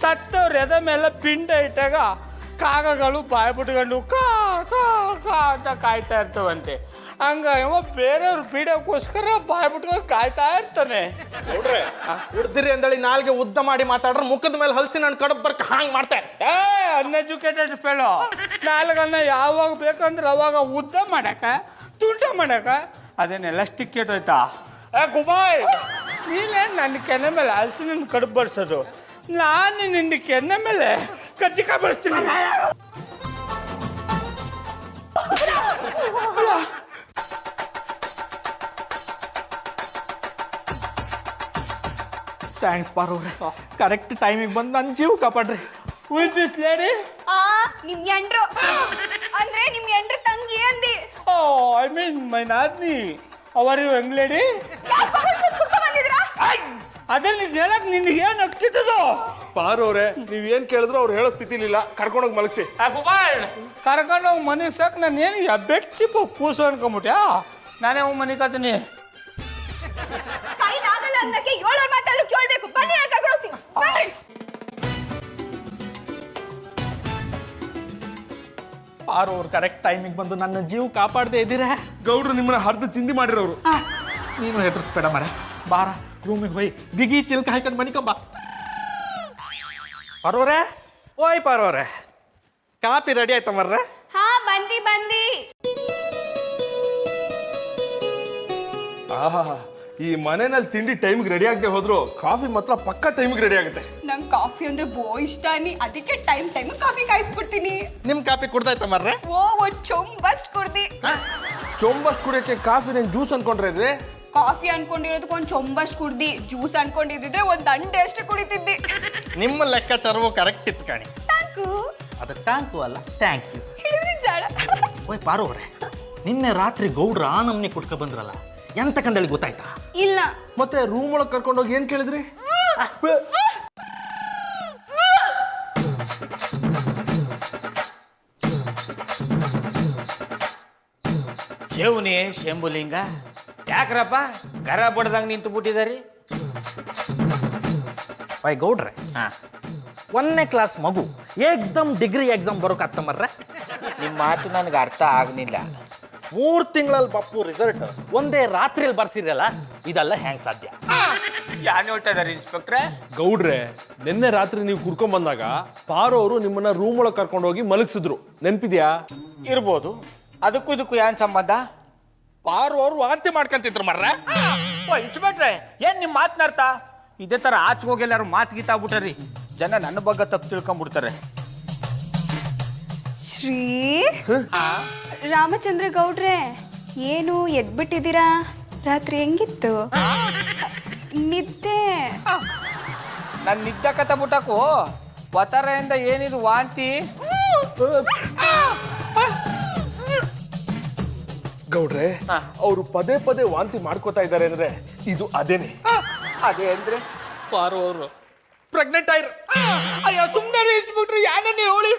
ಸತ್ತವ್ರ ಎದ ಮೇಲೆ ಪಿಂಡ ಇಟ್ಟಾಗ ಕಾಗಗಳು ಬಾಯ್ ಬಿಟ್ಕೊಂಡು ಕಾ ಕಾ ಕಾ ಅಂತ ಕಾಯ್ತಾ ಇರ್ತವಂತೆ. ಹಂಗ ಇವ ಬೇರೆಯವ್ರ ಪೀಡಕ್ಕೋಸ್ಕರ ಬಾಯ್ ಬಿಟ್ಕೊಂಡು ಕಾಯ್ತಾ ಇರ್ತಾನೆ. ಗೌಡ್ರೆ, ಹಿಡ್ದಿರಿ ಅಂದಳಿ ನಾಲ್ಗೆ ಉದ್ದ ಮಾಡಿ ಮಾತಾಡ್ರೆ ಮುಖದ ಮೇಲೆ ಹಲ್ಸಿ ನನ್ನ ಕಡಪ್ ಬರ್ಕ ಹಾಂಗ್ ಮಾಡ್ತೆ. Uneducated fellow. ನಾಲ್ಗನ್ನ ಯಾವಾಗ ಬೇಕಂದ್ರೆ ಅವಾಗ ಉದ್ದ ಮಾಡಕ, ತುಂಟ ಮಾಡಕ, ಅದೇನೆಲ್ಲ ಸ್ಟಿಕ್ ಕೆಟ್ಟೋಯ್ತಾ? ಕುಮಾರ್, ನೀನೇ ನನ್ನ ಕೆನೆ ಮೇಲೆ ಹಲಸಿನ ಕಡುಬು ಬಡಿಸೋದು, ನಾನು ನಿನ್ನ ಕೆನೆ ಮೇಲೆ ಕಜ್ಜಿಕಾಯಿ ಬಡಿಸ್ತೀನಿ. ಥ್ಯಾಂಕ್ಸ್ ಪಾರವ್ರೆ, ಕರೆಕ್ಟ್ ಟೈಮಿಗೆ ಬಂದು ನನ್ನ ಜೀವ ಕಾಪಾಡ್ರಿ. This lady? ನಿಮ್ ಎಂಡ್ರು ಅಂದ್ರೆ ನಿಮ್ ಎಂಡ್ರು ತಂಗಿ ಅಂದಿ. ಓ ಐ ಮೀನ್ ಮೈ ನಾದ್ನಿ. Are you young lady? ಅದೇ ನೀನು ಹೇಳಕ್ ನಿನ್ಗೆ ಏನು ಅಕ್ಕಿತ್ತದು? ಪಾರವ್ರೆ, ನೀವೇನ್ ಕೇಳಿದ್ರು ಅವ್ರು ಹೇಳೋ ಸ್ಥಿತಿಲಿಲ್ಲ, ಕರ್ಕೊಂಡೋಗಿ ಮಲಗಿಸಿ. ಕರ್ಕೊಂಡೋಗಿ ಮನೆಗೆ ಸಾಕು. ನಾನು ಏನು ಬೆಡ್ ಚಿಪ್ಪು ಕೂಸು ಅನ್ಕೊಂಬಿಟ್ಯಾ? ನಾನೇ ಹೋಗಿ ಮನೆ ಕತ್ತೀನಿ. ಕೈಲಾಗಲ್ಲ ಅನ್ನಕ್ಕೆ 7 ಮಾತಲ್ಲೂ ಕೇಳ್ಬೇಕು. ಬನ್ನಿ, ನಾನು ಕರ್ಕೊಂಡು ಹೋಗ್ತೀನಿ. ಬನ್ನಿ. ಪಾರವ್ರು ಕರೆಕ್ಟ್ ಟೈಮಿಗೆ ಬಂದು ನನ್ನ ಜೀವ ಕಾಪಾಡದೆ ಇದ್ದೀರಾ? ಗೌಡ್ರು ನಿಮ್ಮನ್ನ ಹರ್ದು ಚಿಂದಿ ಮಾಡಿರೋರು. ನೀನು ಹೆದರ್ಸ್ಬೇಡ ಮರ. ಬಾರ ರೂಮಿಗೆ ಹೋಗಿ ಬಿಗಿ ಚಿಲ್ಕ ಹಾಕೊಂಡು ಮನಿಕೊಂಬ. ಪಾರವ್ರೆ, ಓಯ್ ಪಾರವ್ರೆ, ಕಾಪಿ ರೆಡಿ ಆಯ್ತ ಮರ್ರೆ? ಹಾ, ಬಂದಿ. ಆಹಾ, ಈ ಮನೆಯಲ್ಲಿ ತಿಂಡಿ ಟೈಮ್ಗೆ ರೆಡಿ ಆಗದೆ ಹೋದ್ರು ಕಾಫಿ ಮಾತ್ರ ಪಕ್ಕ ಟೈಮ್ಗೆ ರೆಡಿ ಆಗುತ್ತೆ. ನಂಗೆ ಕಾಫಿ ಅಂದ್ರೆ ಇಷ್ಟ ಅದಕ್ಕೆ ಟೈಮ್ ಕಾಫಿ ಕಾಯಿಸ್ಬಿಡ್ತೀನಿ. ನಿಮ್ ಕಾಪಿ ಕುಡ್ದಾಯ್ತ ಮರ್ರೆ? ಒಂದ್ ಚೊಂಬಸ್ಟ್ ಕುಡ್ದಿ. ಚೊಂಬಷ್ಟು ಕುಡಿಯೋಕೆ ಕಾಫಿ ನಾನು ಜ್ಯೂಸ್ ಅನ್ಕೊಂಡ್ರೆ ಕಾಫಿ ಅನ್ಕೊಂಡಿರೋದಕ್ಕೆ ಒಂದ್ ಚೊಂಬಸ್ಟ್ ಕುಡ್ದಿ. ಜ್ಯೂಸ್ ಅನ್ಕೊಂಡಿದ್ರೆ ಒಂದ್ ದಂಡೆ ಅಷ್ಟೇ ಕುಡಿತಿದ್ದಿ. ನಿಮ್ಮ ಲೆಕ್ಕಾಚಾರವು ಕರೆಕ್ಟ್ ಇತ್ತು ಕಾಣಿ. ಅದು ಟ್ಯಾಂಕು ಅಲ್ಲ, ಥ್ಯಾಂಕ್ ಯು. ಹೇಳಿದ್ರಿ ಜಾಡ. ಓಯ್ ಪಾರವ್ರೆ, ನಿನ್ನೆ ರಾತ್ರಿ ಗೌಡ್ರ ಆ ನಮ್ನಿ ಕುಟ್ಕ ಬಂದ್ರಲ್ಲ, ಎಂತಕ್ಕಂದೇಳಿ ಗೊತ್ತಾಯ್ತಾ? ಇಲ್ಲ. ಮತ್ತೆ ರೂಮ್ ಒಳಗೆ ಕರ್ಕೊಂಡೋಗಿ ಏನ್ ಕೇಳಿದ್ರಿ? ಶೇವುನಿ ಶಂಭುಲಿಂಗ, ಯಾಕ್ರಪ್ಪ ಗರ ಬಡ್ದಂಗೆ ನಿಂತು ಬಿಟ್ಟಿದಾರಿ? ಓಯ್ ಗೌಡ್ರೆ, 1ನೇ ಕ್ಲಾಸ್ ಮಗು ಏಕ್ದಮ್ ಡಿಗ್ರಿ ಎಕ್ಸಾಮ್ ಬರೋಕತ್ತಮರ್ರೆ. ನಿಮ್ಮ ಮಾತು ನನಗೆ ಅರ್ಥ ಆಗಲಿಲ್ಲ. 3 ತಿಂಗಳಲ್ಲಿ ಬಪ್ಪು ರಿಸಲ್ಟ್ ಒಂದೇ ರಾತ್ರಿಯಲ್ಲಿ ಬರ್ಸಿರಲ್ಲ, ಇದೆಲ್ಲ ಹೆಂಗ್ ಸಾಧ್ಯ? ಯಾರು ಹೇಳ್ತಾ ಇದಾರೆ ಇನ್ಸ್ಪೆಕ್ಟ್ರೆ? ಗೌಡ್ರೆ, ನಿನ್ನೆ ರಾತ್ರಿ ನೀವು ಕುರ್ಕೊಂಡ್ ಬಂದಾಗ ಪಾರೋರು ನಿಮ್ಮನ್ನ ರೂಮ್ ಒಳಗೆ ಕರ್ಕೊಂಡೋಗಿ ಮಲಗಿಸಿದ್ರು, ನೆನ್ಪಿದ್ಯಾ? ಇರ್ಬೋದು. ಅದಕ್ಕೂ ಇದಕ್ಕೂ ಏನ್ ಸಂಬಂಧ? ಪಾರು ಅವ್ರು ವಾಂತಿ ಮಾಡ್ಕೊಂತಿದ್ರು ಮರ್ರೆ. ಇನ್ಸ್ಪೆಕ್ಟ್ರೆ, ಏನ್ ನಿಮ್ ಮಾತನಾಡ್ತಾ? ಇದೇ ತರ ಆಚೆ ಹೋಗಿ ಎಲ್ಲಾರು ಮಾತು ಗೀತಾಗ್ಬಿಟ್ಟಾರಿ, ಜನ ನನ್ನ ಬಗ್ಗೆ ತಪ್ಪು ತಿಳ್ಕೊಂಡ್ಬಿಡ್ತಾರೆ. ಶ್ರೀ ರಾಮಚಂದ್ರ ಗೌಡ್ರೆ, ಏನು ಎದ್ಬಿಟ್ಟಿದ್ದೀರಾ? ರಾತ್ರಿ ಹೆಂಗಿತ್ತು ನಿದ್ದೆ? ನಾನು ನಿದ್ದೆ ಕಥ ಬಿಟ್ಟಾಕು ಒತ್ತರೆಯಿಂದ ಏನಿದು ವಾಂತಿ? ಗೌಡ್ರೆ, ಅವರು ಪದೇ ಪದೇ ವಾಂತಿ ಮಾಡ್ಕೋತಾ ಇದ್ದಾರೆ ಅಂದ್ರೆ ಇದು ಅದೇನೆ. ಅದೇ ಅಂದ್ರೆ ಪಾರು ಅವರು ಪ್ರೆಗ್ನೆಂಟ್ ಆಯ್ರು. ಅಯ್ಯೋ ಸುಮ್ಮನೆ ಇನ್ಸ್ಬಿಟ್ರಿ, ಯಾನೇ ಹೇಳಿ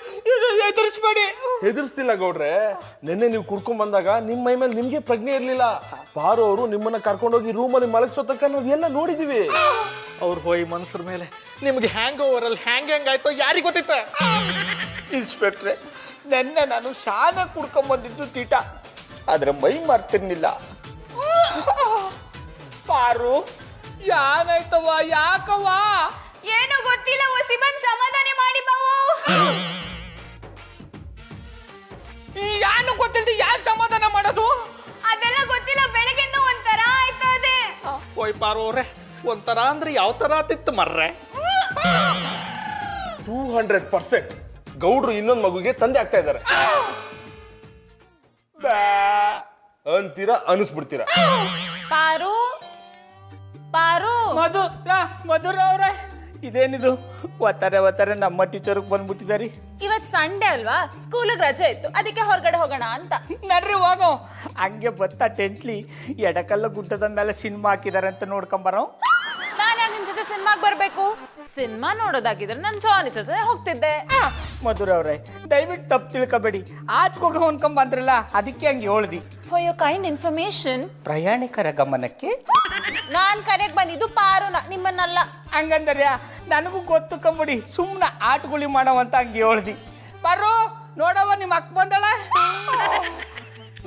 ಎದುರಿಸ್ಬೇಡಿ. ಹೆದರ್ಸ್ತಿಲ್ಲ ಗೌಡ್ರೆ, ನಿನ್ನೆ ನೀವು ಕುಡ್ಕೊಂಡ್ ಬಂದಾಗ ನಿಮ್ಮ ಮೈ ಮೇಲೆ ನಿಮ್ಗೆ ಪ್ರಜ್ಞೆ ಇರ್ಲಿಲ್ಲ. ಪಾರು ಅವರು ನಿಮ್ಮನ್ನ ಕರ್ಕೊಂಡೋಗಿ ರೂಮಲ್ಲಿ ಮಲಗಿಸೋ ತನಕ ನಾವೆಲ್ಲ ನೋಡಿದೀವಿ. ಅವ್ರು ಹೋಗಿ ಮನ್ಸರ ಮೇಲೆ ನಿಮ್ಗೆ ಹ್ಯಾಂಗ್ ಓವರ್ ಅಲ್ಲಿ ಹೆಂಗಾಯ್ತೋ ಯಾರಿಗೆ ಗೊತ್ತಿತ್ತ? ಇನ್ಸ್ಪೆಕ್ಟ್ರೆ, ನೆನ್ನೆ ನಾನು ಶಾನೆ ಕುಡ್ಕೊಂಬಂದಿದ್ದು ತೀಟ, ಆದ್ರೆ ಮೈ ಮರ್ತಿರ್ಲಿಲ್ಲ. ಪಾರು, ಯಾನಾಯ್ತವ? ಯಾಕವ್ವ? ಏನು ಗೊತ್ತಿಲ್ಲ, ಒಸಿ ಬಂದ್ ಸಮಾಧಾನ ಮಾಡಿ ಬಾವು. ಯಾನು ಗೊತ್ತಿಲ್ಲ, ಯಾರು ಸಮಾಧಾನ ಮಾಡೋದು? ಅದೆಲ್ಲ ಗೊತ್ತಿಲ್ಲ, ಬೆಳಗ್ಗೆಯಿಂದ ಒಂಥರ ಆಯ್ತದೆ. ಓಯ್ ಪಾರು ಅವ್ರೆ, ಒಂಥರ ಅಂದ್ರೆ ಯಾವ ತರ ಆತಿತ್ತು ಮರ್ರೆ? 200% ಗೌಡ್ರು ಇನ್ನೊಂದು ಮಗುಗೆ ತಂದೆ ಆಗ್ತಾ ಇದ್ದಾರೆ ಅಂತೀರಾ, ಅನಿಸ್ಬಿಡ್ತೀರಾ? ಪಾರು ಪಾರು ಮಧುರ ಅವ್ರೆ, ಇದೇನಿದು ಒತ್ತಾರೆ ನಮ್ಮ ಟೀಚರ್ಗೆ ಬಂದ್ಬಿಟ್ಟಿದಾರಿ. ಇವತ್ ಸಂಡೇ ಅಲ್ವಾ, ಸ್ಕೂಲಿಗೆ ರಜೆ ಇತ್ತು, ಅದಕ್ಕೆ ಹೊರಗಡೆ ಹೋಗೋಣ ಅಂತ. ನಡ್ರಿ ಹೋಗೋ. ಹಂಗೆ ಬತ್ತಾ ಟೆಂಟ್ಲಿ ಎಡಕಲ್ಲ ಗುಡ್ಡದ ಮೇಲೆ ಸಿನಿಮಾ ಹಾಕಿದಾರೆ ಅಂತ ನೋಡ್ಕೊಂಬರೋ. ನಾನು ಯಾಕೆ ನಿನ್ ಜೊತೆ ಸಿನಿಮಾಗೆ ಬರ್ಬೇಕು? ಸಿನಿಮಾ ನೋಡೋದಾಗಿದ್ರೆ ನಾನು ಜಾನಿ ಜೊತೆ ಹೋಗ್ತಿದ್ದೆ. ಮಧುರ ಅವ್ರೆ, ದಯವಿಟ್ಟು ತಪ್ಪು ತಿಳ್ಕೊಬೇಡಿ. ಆಚೆಗೋಗ ಹೊಂದ್ಕೊಂಡ್ ಬಂದ್ರಲ್ಲ, ಅದಕ್ಕೆ ಹಂಗೆ ಹೇಳ್ದಿ. For your kind information. ಪ್ರಯಾಣಿಕರ ಗಮನಕ್ಕೆ ನಾನ್ ಕರೆಗೆ ಬಂದಿದ್ದು ಪಾರುನ, ನಿಮ್ಮನ್ನಲ್ಲ. ಹಂಗಂದ್ರೆ ನನಗೂ ಗೊತ್ತು ಕಂಬಿಡಿ, ಸುಮ್ಮನೆ ಆಟಗುಳಿ ಮಾಡವಂತ ಹಂಗೆ ಹೇಳ್ದಿ. ಬಾರೋ ನೋಡವ, ನಿಮ್ಮ ಅಕ್ಕ ಬಂದಳ.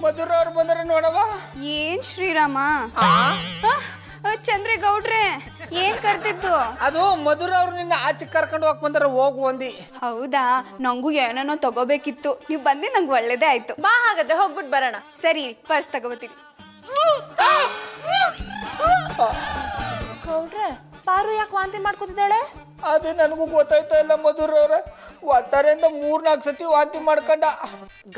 ಮಧುರ ಅವ್ರು ಬಂದ್ರೆ ನೋಡವ. ಏನ್ ಶ್ರೀರಾಮ? ಚಂದ್ರೇಗೌಡ್ರೆ, ಏನ್ ಕರ್ತಿದ್ದು? ಅದು ಮಧುರ ಅವ್ರು ನಿನ್ನ ಆಚೆ ಕರ್ಕೊಂಡು ಹೋಗ್ ಬಂದಾರ, ಹೋಗು ಅಂದಿ. ಹೌದಾ? ನಂಗೂ ಏನೇನೋ ತಗೋಬೇಕಿತ್ತು, ನೀವು ಬಂದಿ ನಂಗೆ ಒಳ್ಳೇದೇ ಆಯ್ತು. ಬಾ ಹಾಗಾದ್ರೆ ಹೋಗ್ಬಿಟ್ಟು ಬರೋಣ. ಸರಿ, ಪರ್ಸ್ ತಗೋಬರ್ತೀನಿ. ಪಾರು ಯಾಕೆ ವಾಂತಿ ಮಾಡ್ಕೊತಿದ್ದಾಳೆ? ಅದು ನನಗೂ ಗೊತ್ತಾಯ್ತಾ ಇಲ್ಲ ಮಧುರ್ ಅವ್ರೆ. ಒತ್ತಾರೆಯಿಂದ 3-4 ಸತಿ ವಾಂತಿ ಮಾಡ್ಕೊಂಡ.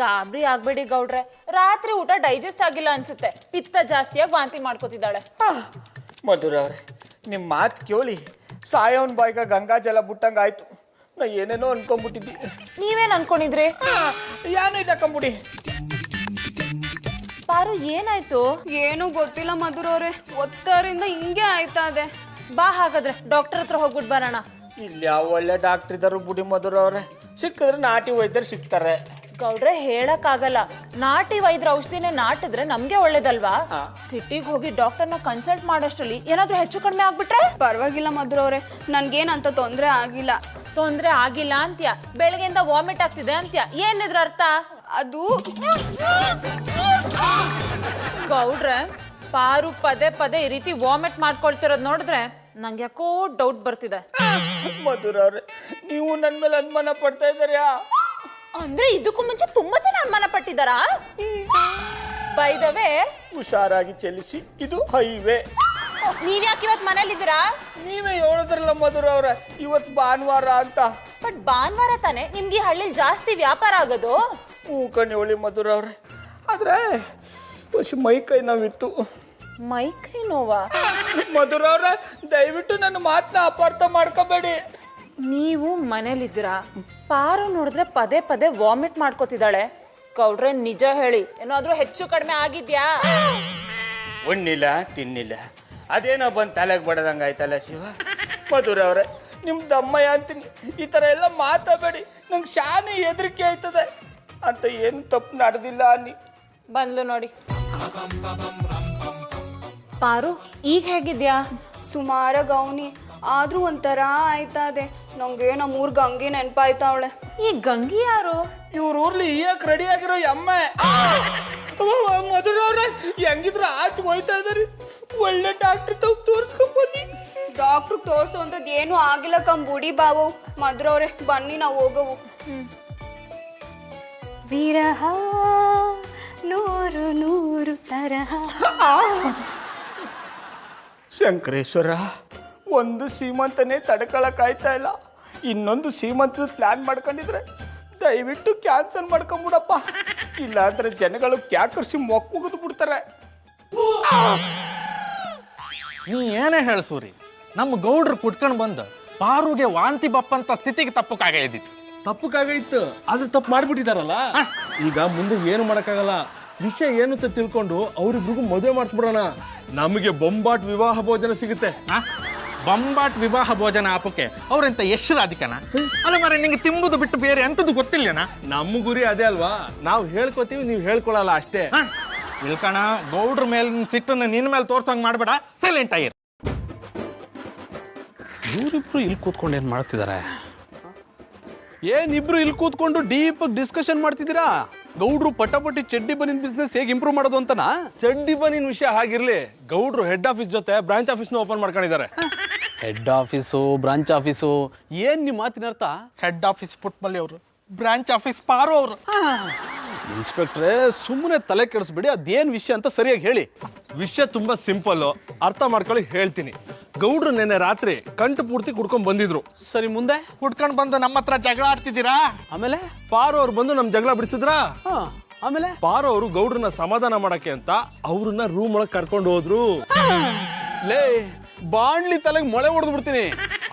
ಗಾಬರಿ ಆಗ್ಬೇಡಿ ಗೌಡ್ರೆ, ರಾತ್ರಿ ಊಟ ಡೈಜೆಸ್ಟ್ ಆಗಿಲ್ಲ ಅನ್ಸುತ್ತೆ, ಪಿತ್ತ ಜಾಸ್ತಿಯಾಗಿ ವಾಂತಿ ಮಾಡ್ಕೊತಿದ್ದಾಳೆ. ಮಧುರ್ ಅವ್ರೆ, ನಿಮ್ಮ ಮಾತು ಕೇಳಿ ಸಾಯೋನ್ ಬಾಯ್ಗ ಗಂಗಾ ಜಲ ಬಿಟ್ಟಂಗಾಯ್ತು. ನಾ ಏನೇನೋ ಅನ್ಕೊಂಡ್ಬಿಟ್ಟಿದ್ದಿ. ನೀವೇನ್ ಅನ್ಕೊಂಡಿದ್ರಿ? ಏನು ಇಲ್ಲಕ್ಕಂಬಿಡಿ. ಪಾರು ಏನಾಯ್ತು? ಏನೂ ಗೊತ್ತಿಲ್ಲ ಮಧುರ್ ಅವ್ರೆ, ಒತ್ತಾರಿಂದ ಹಿಂಗೆ ಆಯ್ತಾ ಇದೆ. ಬಾ ಹಾಗಾದ್ರೆ ಡಾಕ್ಟರ್ ಹತ್ರ ಹೋಗ್ಬಿಟ್ಟು ಬರೋಣ. ಇಲ್ಲಿ ಯಾವ ಒಳ್ಳೆ ಡಾಕ್ಟರ್ ಇದ್ದಾರು ಬುಡಿ ಮಧುರ್ ಅವ್ರೆ. ಸಿಕ್ಕಿದ್ರೆ ನಾಟಿ ವೈದ್ಯರು ಸಿಗ್ತಾರೆ. ಗೌಡ್ರೆ ಹೇಳಕ್ಕಾಗಲ್ಲ, ನಾಟಿ ವೈದ್ಯರ ಔಷಧಿನೇ ನಾಟಿದ್ರೆ ನಮ್ಗೆ ಒಳ್ಳೇದಲ್ವಾ? ಸಿಟಿಗೆ ಹೋಗಿ ಡಾಕ್ಟರ್ನ ಕನ್ಸಲ್ಟ್ ಮಾಡೋಷ್ಟ್ರಲ್ಲಿ ಏನಾದ್ರೂ ಹೆಚ್ಚು ಕಡಿಮೆ ಆಗ್ಬಿಟ್ರೆ? ಪರವಾಗಿಲ್ಲ ಮಧುರ್ ಅವ್ರೆ, ನನ್ಗೇನಂತ ತೊಂದರೆ ಆಗಿಲ್ಲ. ತೊಂದ್ರೆ ಆಗಿಲ್ಲ ಅಂತ್ಯ, ಬೆಳಗ್ಗೆಯಿಂದ ವಾಮಿಟ್ ಆಗ್ತಿದೆ ಅಂತ್ಯ, ಏನಿದ್ರ ಅರ್ಥ? ಅದು ಗೌಡ್ರೆ, ಪಾರು ಪದೇ ಪದೇ ಈ ರೀತಿ ವಾಮಿಟ್ ಮಾಡ್ಕೊಳ್ತಿರೋದ್ ನೋಡಿದ್ರೆ ನಂಗೆ ಯಾಕೋ ಡೌಟ್ ಬರ್ತಿದೆ. ಮಧುರ್ ಅವ್ರೆ, ನೀವು ನನ್ನ ಮೇಲೆ ಅನುಮಾನ ಪಡ್ತಾ ಇದ್ದೀರಾ? ಅಂದ್ರೆ ಇದಕ್ಕೂ ಮುಂಚೆ ತುಂಬಾ ಜನ ಅನುಮಾನ ಪಟ್ಟಿದಾರಾ? ಬೈ ದ ವೇ, ಹುಷಾರಾಗಿ ಚಲಿಸಿ, ಇದು ಹೈವೇ. ನೀವ್ಯಾಕೆ ಇವತ್ ಮನೇಲಿದ್ದೀರಾ? ನೀವೇ ಹೇಳಿದ್ರಲ್ಲ ಮಧುರ್ ಅವ್ರೆ, ಇವತ್ತು ಭಾನುವಾರ ಅಂತ. ಬಟ್ ಭಾನುವಾರ ತಾನೆ ನಿಮ್ಗೆ ಈ ಹಳ್ಳಿಲಿ ಜಾಸ್ತಿ ವ್ಯಾಪಾರ ಆಗೋದು. ಕಣ್ಣಿ ಮಧುರ್ ಅವ್ರೆ, ಆದ್ರೆ ಮೈ ಕೈ ನೋವಿತ್ತು. ಮೈ ಕೈ ನೋವಾ? ಮಧುರ್ ಅವ್ರೆ, ದಯವಿಟ್ಟು ನನ್ನ ಮಾತನ್ನ ಅಪಾರ್ಥ ಮಾಡ್ಕೋಬೇಡಿ. ನೀವು ಮನೇಲಿದ್ದೀರಾ, ಪಾರು ನೋಡಿದ್ರೆ ಪದೇ ಪದೇ ವಾಮಿಟ್ ಮಾಡ್ಕೋತಿದ್ದಾಳೆ. ಗೌಡ್ರೆ ನಿಜ ಹೇಳಿ, ಏನಾದ್ರೂ ಹೆಚ್ಚು ಕಡಿಮೆ ಆಗಿದ್ಯಾ? ಉಣ್ಣಿಲ್ಲ ತಿನ್ನಿಲ್ಲ, ಅದೇನೋ ಬಂದು ತಲೆಗೆ ಬಡದಂಗೆ ಆಯ್ತಲ್ಲ ಶಿವ. ಮಧುರ್ ಅವ್ರೆ, ನಿಮ್ಮ ದಮ್ಮಯ್ಯ ಅಂತೀನಿ, ಈ ಥರ ಎಲ್ಲ ಮಾತಾಡಬೇಡಿ. ನಂಗೆ ಶಾನೆ ಹೆದರಿಕೆ ಆಯ್ತದೆ ಅಂತ. ಏನು ತಪ್ಪು ನಡೆದಿಲ್ಲ ಅನ್ನಿ. ಬಂದ್ಲು ನೋಡಿ. ಪಾರು ಈಗ ಹೇಗಿದ್ಯಾ? ಸುಮಾರಾಗಿ ಅವನಿ, ಆದ್ರೂ ಒಂಥರ ಆಯ್ತಾ ಇದೆ. ನಂಗೆ ನಮ್ಮೂರ್ ಗಂಗಿ ನೆನಪಾಯ್ತಾವಳೆ. ಈ ಗಂಗಿ ಯಾರು? ಇವ್ರ ಊರ್ಲಿ ಈಯಕ್ ರೆಡಿ ಆಗಿರೋ ಎಮ್ಮೆ. ಮಧುರ್ ಅವ್ರೆ, ಹೆಂಗಿದ್ರು ಆಚೆ ಹೋಯ್ತಾ ಇದಾರೆ. ಒಳ್ಳೆ ಡಾಕ್ಟರ್ ತಪ್ಪು ತೋರಿಸ್ಕೊಂಬನ್ನಿ. ಡಾಕ್ಟ್ರಿಗೆ ತೋರಿಸುವಂಥದ್ದು ಏನೂ ಆಗಿಲ್ಲ ಕಂಬುಡಿ ಬಾವು. ಮಧುರ್ ಅವ್ರೆ, ಬನ್ನಿ ನಾವು ಹೋಗವು. ವಿರಹ ನೂರು ನೂರು ತರಹ. ಶಂಕರೇಶ್ವರ, ಒಂದು ಸೀಮಂತನೇ ತಡ್ಕೊಳಕ್ಕಾಯ್ತಾ ಇಲ್ಲ. ಇನ್ನೊಂದು ಸೀಮಂತದ ಪ್ಲಾನ್ ಮಾಡ್ಕೊಂಡಿದ್ರೆ ದಯವಿಟ್ಟು ಕ್ಯಾನ್ಸಲ್ ಮಾಡ್ಕೊಂಬಿಡಪ್ಪ. ಇಲ್ಲಾಂದ್ರೆ ಜನಗಳು ಕ್ಯಾಕರ್ಸಿ ಮೊಕ್ಕುಗಿದು ಬಿಡ್ತಾರೆ. ನೀ ಏನೇ ಹೇಳ ಸೂರಿ, ನಮ್ಮ ಗೌಡ್ರು ಕುಟ್ಕೊಂಡು ಬಂದು ಪಾರುಗೆ ವಾಂತಿ ಬಪ್ಪಂತ ಸ್ಥಿತಿಗೆ ತಪ್ಪಕ್ಕಾಗಿದ್ದಿತ್ತು. ತಪ್ಪಕ್ಕಾಗೈತು, ಆದ್ರೆ ತಪ್ಪು ಮಾಡ್ಬಿಟ್ಟಿದಾರಲ್ಲ. ಈಗ ಮುಂದೆ ಏನು ಮಾಡಕ್ಕಾಗಲ್ಲ. ವಿಷಯ ಏನು ಅಂತ ತಿಳ್ಕೊಂಡು ಅವ್ರಿಬ್ರಿಗೂ ಮದುವೆ ಮಾಡಿಸ್ಬಿಡೋಣ. ನಮಗೆ ಬೊಂಬಾಟ್ ವಿವಾಹ ಭೋಜನ ಸಿಗುತ್ತೆ. ಬೊಂಬಾಟ್ ವಿವಾಹ ಭೋಜನ ಆಪಕ್ಕೆ ಅವ್ರೆಂತ ಯಶ್ರ ಅಧಿಕನ? ಅಲ್ಲ ಮರೆ, ನಿಂಗೆ ತಿಂಬುದು ಬಿಟ್ಟು ಬೇರೆ ಎಂತದ್ದು ಗೊತ್ತಿಲ್ಲನಾ? ನಮ್ಮ ಗುರಿ ಅದೇ ಅಲ್ವಾ, ನಾವು ಹೇಳ್ಕೊತೀವಿ, ನೀವು ಹೇಳ್ಕೊಳಲ್ಲ ಅಷ್ಟೇ. ಇಳ್ಕಣ, ಗೌಡ್ರ ಮೇಲಿನ ಸಿಟ್ಟನ್ನು ನಿನ್ನ ಮೇಲೆ ತೋರ್ಸಂಗ್ ಮಾಡ್ಬೇಡ, ಸೈಲೆಂಟ್ ಆಗಿರ್. ಇವರಿಬ್ರು ಇಲ್ಲಿ ಕೂತ್ಕೊಂಡು ಏನು ಮಾಡ್ತಿದ್ದಾರೆ? ಏನಿಬ್ರು ಇಲ್ಲಿ ಕೂತ್ಕೊಂಡು ಡೀಪ್ ಡಿಸ್ಕಷನ್ ಮಾಡ್ತಿದ್ದೀರಾ? ಗೌಡ್ರು ಪಟಾಪಟಿ ಚಡ್ಡಿ ಬನಿನ್ ಬಿಸ್ನೆಸ್ ಹೇಗೆ ಇಂಪ್ರೂವ್ ಮಾಡೋದು ಅಂತನಾ? ಚಡ್ಡಿ ಬನಿನ್ ವಿಷಯ ಹಾಗಿರ್ಲಿ, ಗೌಡ್ರು ಹೆಡ್ ಆಫೀಸ್ ಜೊತೆ ಬ್ರಾಂಚ್ ಆಫೀಸ್ನ ಓಪನ್ ಮಾಡ್ಕೊಂಡಿದ್ದಾರೆ. ಹೆಡ್ ಆಫೀಸು, ಬ್ರಾಂಚ್ ಆಫೀಸು, ಏನ್ ನಿಮ್ಮ ಮಾತಿನ ಅರ್ಥ? ಹೆಡ್ ಆಫೀಸ್ ಪುಟ್ಮಲ್ಲಿ ಅವರು, ಬ್ರಾಂಚ್ ಆಫೀಸ್ ಪಾರು ಅವರು. ಇನ್ಸ್ಪೆಕ್ಟ್ರೆ, ಸುಮ್ಮನೆ ತಲೆ ಕೆಡಿಸ್ಬೇಡಿ, ಅದೇನ್ ವಿಷಯ ಅಂತ ಸರಿಯಾಗಿ ಹೇಳಿ. ವಿಷಯ ತುಂಬಾ ಸಿಂಪಲ್, ಅರ್ಥ ಮಾಡ್ಕೊಳ್ಳಿ ಹೇಳ್ತೀನಿ. ಗೌಡ್ರು ನೆನ್ನೆ ರಾತ್ರಿ ಕಂಠ ಪೂರ್ತಿ ಕುಡ್ಕೊಂಡ್ ಬಂದಿದ್ರು. ಸರಿ, ಮುಂದೆ? ಕುಟ್ಕೊಂಡು ಬಂದು ನಮ್ಮ ಹತ್ರ ಜಗಳ ಆಡ್ತಿದ್ದೀರಾ. ಆಮೇಲೆ ಪಾರು ಅವ್ರು ಬಂದು ನಮ್ ಜಗಳ ಬಿಡಿಸಿದ್ರ. ಆಮೇಲೆ ಪಾರು ಅವರು ಗೌಡ್ರನ್ನ ಸಮಾಧಾನ ಮಾಡಕ್ಕೆ ಅಂತ ಅವ್ರನ್ನ ರೂಮ್ ಒಳಗೆ ಕರ್ಕೊಂಡು ಹೋದ್ರು. ಲೇ, ಬಾಣ್ಲಿ ತಲೆಗೆ ಮೊಳೆ ಹೊಡೆದು ಬಿಡ್ತೀನಿ.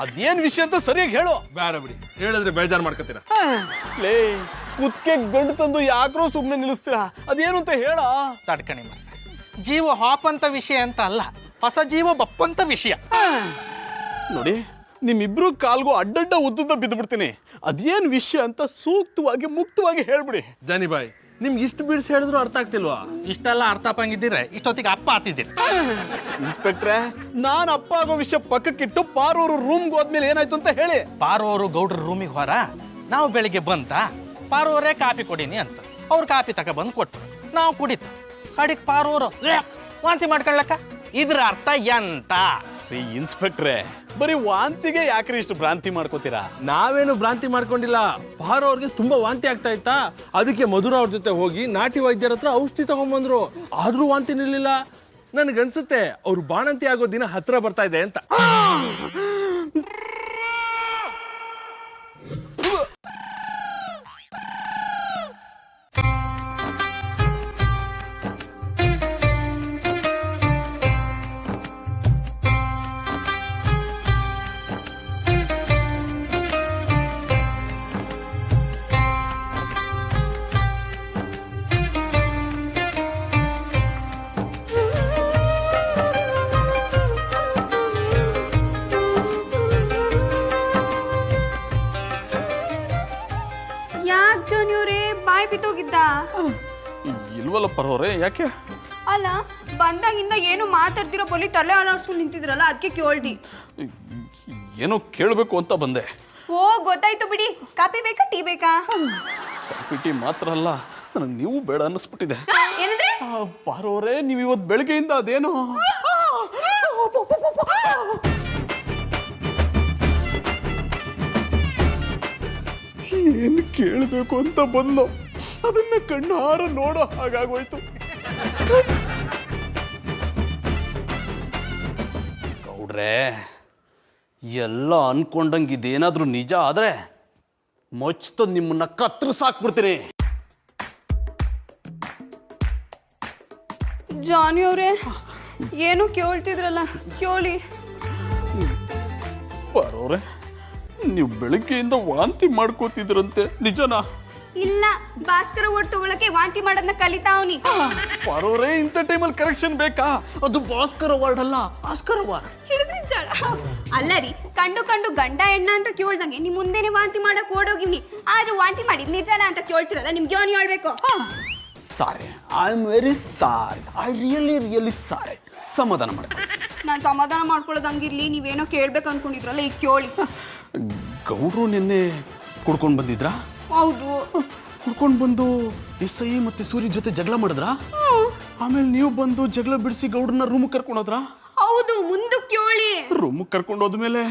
ಅದೇನ್ ವಿಷಯ ಅಂತ ಸರಿಯಾಗಿ ಹೇಳು. ಬೇಡ ಬಿಡಿ, ಹೇಳಿದ್ರೆ ಬೇಜಾರು ಮಾಡ್ಕೊತೀರ. ಲೇ, ಕುತ್ಕೆ ಗಂಡು ತಂದು ಯಾಕ್ರೋ ಸುಮ್ಮನೆ ನಿಲ್ಲಿಸ್ತೀರಾ? ಅದೇನು ಅಂತ ಹೇಳ. ತಡ್ಕಣಿ ಮರ, ಜೀವ ಹಾಪಂತ ವಿಷಯ ಅಂತ ಅಲ್ಲ, ಹೊಸ ಜೀವ ಬಪ್ಪಂತ ವಿಷಯ. ನೋಡಿ, ನಿಮ್ಮಿಬ್ರು ಕಾಲ್ಗೂ ಅಡ್ಡಡ್ಡ ಉದ್ದುದ್ದ ಬಿದ್ದು ಬಿಡ್ತೀನಿ. ಅದೇನ್ ವಿಷಯ ಅಂತ ಸೂಕ್ತವಾಗಿ ಮುಕ್ತವಾಗಿ ಹೇಳ್ಬಿಡಿ. ಜಾನಿಬಾಯ್, ನಿಮ್ಗೆ ಇಷ್ಟು ಬಿಡಿಸಿ ಹೇಳಿದ್ರು ಅರ್ಥ ಆಗ್ತಿಲ್ವಾ? ಇಷ್ಟೆಲ್ಲ ಅರ್ಥ ಅಪ್ಪಂಗಿದ್ದೀರ ಇಷ್ಟೊತ್ತಿಗೆ ಅಪ್ಪ ಆತಿದ್ದೀರಿ. ಇನ್ಸ್ಪೆಕ್ಟ್ರೆ, ನಾನು ಅಪ್ಪ ಆಗೋ ವಿಷಯ ಪಕ್ಕಕ್ಕಿಟ್ಟು ಪಾರೂರು ರೂಮ್ಗೆ ಹೋದ್ಮೇಲೆ ಏನಾಯ್ತು ಅಂತ ಹೇಳಿ. ಪಾರು ಅವರು ಗೌಡ್ರ ರೂಮಿಗೆ ಹೊರ, ನಾವು ಬೆಳಿಗ್ಗೆ ಬಂತ ಪಾರು ಅವರೇ ಕಾಪಿ ಕೊಡೀನಿ ಅಂತ ಅವ್ರು ಕಾಪಿ ತಕ ಬಂದು ಕೊಟ್ರು. ನಾವು ಕುಡಿತು. ಕಡಿಗೆ ಪಾರು ಅವರು ವಾಂತಿ ಮಾಡ್ಕೊಳ್ಳಕ್ಕ. ಇದ್ರ ಅರ್ಥ ಎಂತ? ರೀ ಇನ್ಸ್ಪೆಕ್ಟ್ರೆ, ಬರೀ ವಾಂತಿಗೆ ಯಾಕ್ರಿ ಇಷ್ಟು ಭ್ರಾಂತಿ ಮಾಡ್ಕೋತೀರಾ? ನಾವೇನು ಭ್ರಾಂತಿ ಮಾಡ್ಕೊಂಡಿಲ್ಲ. ಪಾರು ಅವ್ರಿಗೆ ತುಂಬಾ ವಾಂತಿ ಆಗ್ತಾ ಇತ್ತಾ, ಅದಕ್ಕೆ ಮಧುರ ಅವ್ರ ಜೊತೆ ಹೋಗಿ ನಾಟಿ ವೈದ್ಯರ ಹತ್ರ ಔಷಧಿ ತಗೊಂಡ್ಬಂದ್ರು. ಆದ್ರೂ ವಾಂತಿ ನಿಲ್ಲಿಲ್ಲ. ನನ್ಗನ್ಸುತ್ತೆ ಅವ್ರು ಬಾಣಂತಿ ಆಗೋ ದಿನ ಹತ್ರ ಬರ್ತಾ ಇದೆ ಅಂತ. ಯಾಕೆ ಜೋನಿಯವ್ರೆ ಬಾಯ್ ಬಿತ್ತೋಗಿದ್ದ? ಇಲ್ವಲ್ಲ ಪರವ್ರೆ, ಯಾಕೆ? ಅಲ್ಲ ಬಂದಾಗಿಂದ ಏನು ಮಾತಾಡ್ತಿರೋ ಪೊಲಿ ತಲೆ ಅಲಾಡ್ಸ್ಕೊಂಡು ನಿಂತಿದ್ರಲ್ಲ, ಅದಕ್ಕೆ ಕೇಳ್ದಿ. ಏನೋ ಕೇಳಬೇಕು ಅಂತ ಬಂದೆ. ಓ ಗೊತ್ತಾಯ್ತು ಬಿಡಿ. ಕಾಫಿ ಬೇಕಾ ಟೀ ಬೇಕಾ? ಕಾಫಿ ಟೀ ಮಾತ್ರ ಅಲ್ಲ, ನನಗೆ ನೀವು ಬೇಡ ಅನ್ನಿಸ್ಬಿಟ್ಟಿದೆ. ಏನಂದ್ರೆ? ಪಾರವ್ರೆ, ನೀವು ಇವತ್ತು ಬೆಳಗ್ಗೆಯಿಂದ ಅದೇನೋ ಏನು ಕೇಳಬೇಕು ಅಂತ ಬಂದು ಅದನ್ನ ಕಣ್ಣಾರ ನೋಡೋ ಹಾಗಾಗೋಯ್ತು. ಗೌಡ್ರೆ, ಎಲ್ಲ ಅನ್ಕೊಂಡಂಗೆ ಇದೇನಾದ್ರೂ ನಿಜ ಆದ್ರೆ ಮೊಚ್ಚ ನಿಮ್ಮನ್ನ ಕತ್ತರಿಸಾಕ್ಬಿಡ್ತೀನಿ. ಜಾನಿ ಅವ್ರೆ, ಏನು ಕೇಳ್ತಿದ್ರಲ್ಲ, ಕೇಳಿ. ಬರೋರೆ, ನೀವು ಬೆಳಗ್ಗೆಯಿಂದ ವಾಂತಿ ಮಾಡ್ಕೋತಿದ್ರಂತೆ, ನಿಜನಾ? ಇಲ್ಲ, ಭಾಸ್ಕರ ಓಟ್ ತಗೊಳಕ್ಕೆ ವಾಂತಿ ಮಾಡೋದನ್ನ ಕಲಿತಾವ್ನಿ. ಬರೋರೆ, ಇಂಥ ಟೈಮಲ್ಲಿ ಕರೆಕ್ಷನ್ ಬೇಕಾ? ಅದು ಭಾಸ್ಕರ್ ಅವಾರ್ಡ್ ಅಲ್ಲ, ಆಸ್ಕರ್ ಅವಾರ್ಡ್. ಹಿಡಿದ್ರಿ ಜಾಡ. ಅಲ್ಲ ರೀ, ಕಂಡು ಕಂಡು ಗಂಡ ಹೆಣ್ಣ ಅಂತ ಕೇಳ್ದಂಗೆ ನಿಮ್ ಮುಂದೆನೆ ವಾಂತಿ ಮಾಡಕ್ ಓಡೋಗಿವ್ನಿ. ಆದ್ರೂ ವಾಂತಿ ಮಾಡಿದ್ ನಿಜಾನ ಅಂತ ಕೇಳ್ತಿರಲ್ಲ, ನಿಮ್ಗೆ ಏನು ಹೇಳ್ಬೇಕು? Sorry, I am very sorry, I really sorry. ಸಮಾಧಾನ ಮಾಡ್ಕೊಳ್ಳಿ. ನಾನು ಸಮಾಧಾನ ಮಾಡ್ಕೊಳ್ಳೋದು ಹಂಗಿರ್ಲಿ, ನೀವೇನೋ ಕೇಳ್ಬೇಕು ಅನ್ಕೊಂಡಿದ್ರಲ್ಲ, ಈಗ ಕೇಳಿ. ಗೌಡ್ರು ನಿನ್ನೆ ಕುಡ್ಕೊಂಡು ಬಂದಿದ್ರಾ? ಹೌದು. ಕುಡ್ಕೊಂಡು ಬಂದು ಎಸ್ಐ ಮತ್ತೆ ಸೂರ್ಯ ಜೊತೆ ಜಗಳ ಮಾಡಿದ್ರಾ? ಆಮೇಲೆ ನೀವು ಬಂದು ಜಗಳ ಬಿಡಿಸಿ ಗೌಡ್ರನ್ನ ರೂಮ್ ಕರ್ಕೊಂಡೋದ್ರಾ? ಹೌದು, ಮುಂದಕ್ಕೆ ಕೇಳಿ. ರೂಮ್ ಕರ್ಕೊಂಡು ಹೋದ್ಮೇಲೆ